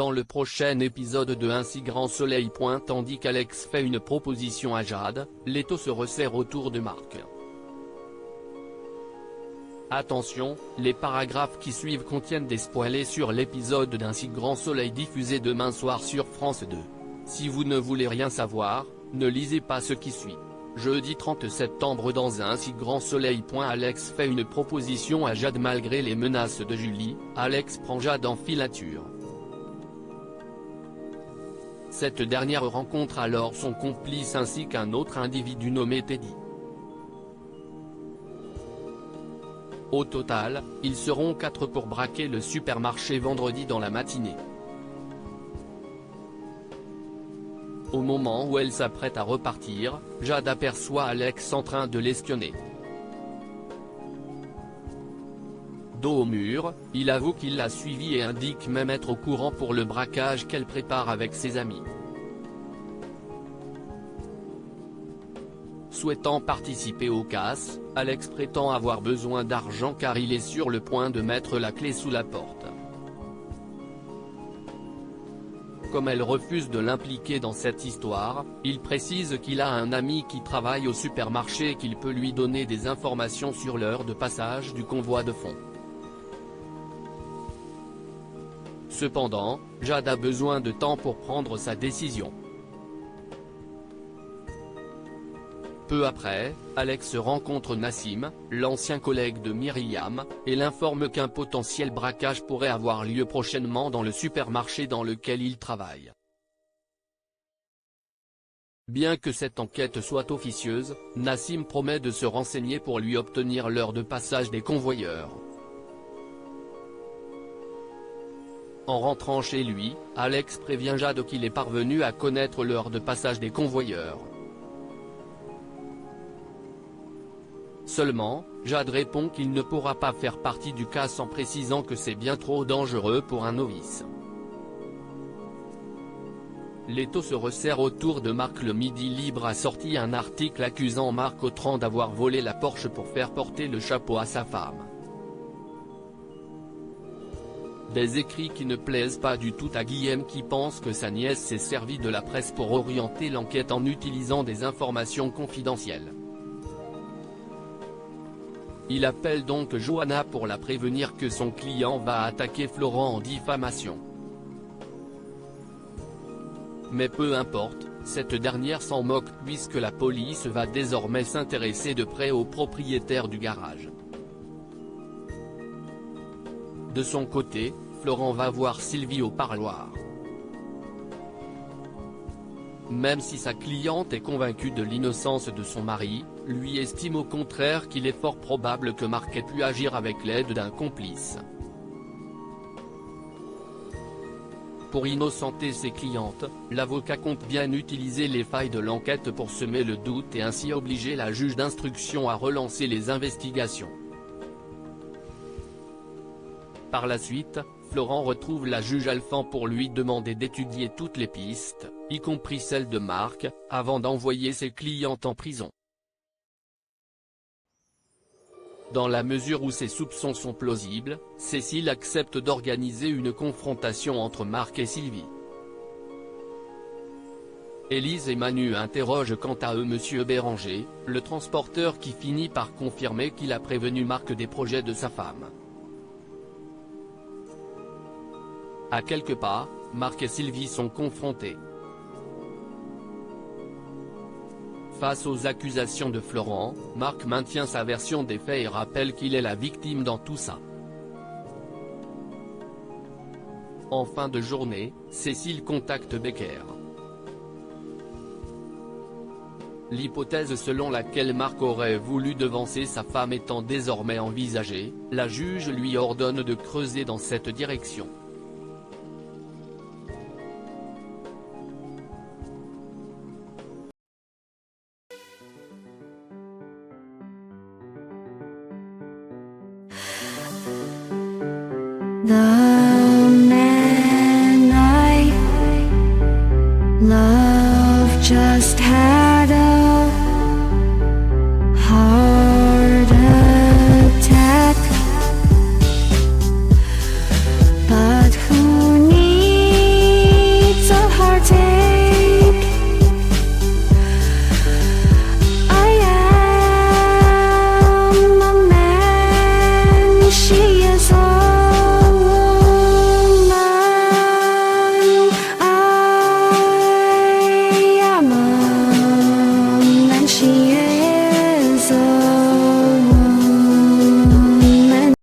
dans le prochain épisode de Un si grand soleil. Tandis qu'Alex fait une proposition à Jade, l'étau se resserre autour de Marc. Attention, les paragraphes qui suivent contiennent des spoilers sur l'épisode d'Un si grand soleil diffusé demain soir sur France 2. Si vous ne voulez rien savoir, ne lisez pas ce qui suit. Jeudi 30 septembre dans Un si grand soleil. Alex fait une proposition à Jade malgré les menaces de Julie, Alex prend Jade en filature. Cette dernière rencontre alors son complice ainsi qu'un autre individu nommé Teddy. Au total, ils seront 4 pour braquer le supermarché vendredi dans la matinée. Au moment où elle s'apprête à repartir, Jade aperçoit Alex en train de l'espionner. Dos au mur, il avoue qu'il l'a suivie et indique même être au courant pour le braquage qu'elle prépare avec ses amis. Souhaitant participer au casse, Alex prétend avoir besoin d'argent car il est sur le point de mettre la clé sous la porte. Comme elle refuse de l'impliquer dans cette histoire, il précise qu'il a un ami qui travaille au supermarché et qu'il peut lui donner des informations sur l'heure de passage du convoi de fonds. Cependant, Jade a besoin de temps pour prendre sa décision. Peu après, Alex rencontre Nassim, l'ancien collègue de Myriam, et l'informe qu'un potentiel braquage pourrait avoir lieu prochainement dans le supermarché dans lequel il travaille. Bien que cette enquête soit officieuse, Nassim promet de se renseigner pour lui obtenir l'heure de passage des convoyeurs. En rentrant chez lui, Alex prévient Jade qu'il est parvenu à connaître l'heure de passage des convoyeurs. Seulement, Jade répond qu'il ne pourra pas faire partie du casse en précisant que c'est bien trop dangereux pour un novice. L'étau se resserre autour de Marc. Le Midi Libre a sorti un article accusant Marc Autran d'avoir volé la Porsche pour faire porter le chapeau à sa femme. Des écrits qui ne plaisent pas du tout à Guillaume qui pense que sa nièce s'est servie de la presse pour orienter l'enquête en utilisant des informations confidentielles. Il appelle donc Johanna pour la prévenir que son client va attaquer Florent en diffamation. Mais peu importe, cette dernière s'en moque puisque la police va désormais s'intéresser de près au propriétaire du garage. De son côté, Florent va voir Sylvie au parloir. Même si sa cliente est convaincue de l'innocence de son mari, lui estime au contraire qu'il est fort probable que Marc ait pu agir avec l'aide d'un complice. Pour innocenter ses clientes, l'avocat compte bien utiliser les failles de l'enquête pour semer le doute et ainsi obliger la juge d'instruction à relancer les investigations. Par la suite, Florent retrouve la juge Alphand pour lui demander d'étudier toutes les pistes, y compris celle de Marc, avant d'envoyer ses clientes en prison. Dans la mesure où ses soupçons sont plausibles, Cécile accepte d'organiser une confrontation entre Marc et Sylvie. Élise et Manu interrogent quant à eux Monsieur Béranger, le transporteur qui finit par confirmer qu'il a prévenu Marc des projets de sa femme. À quelques pas, Marc et Sylvie sont confrontés. Face aux accusations de Florent, Marc maintient sa version des faits et rappelle qu'il est la victime dans tout ça. En fin de journée, Cécile contacte Becker. L'hypothèse selon laquelle Marc aurait voulu devancer sa femme étant désormais envisagée, la juge lui ordonne de creuser dans cette direction. 나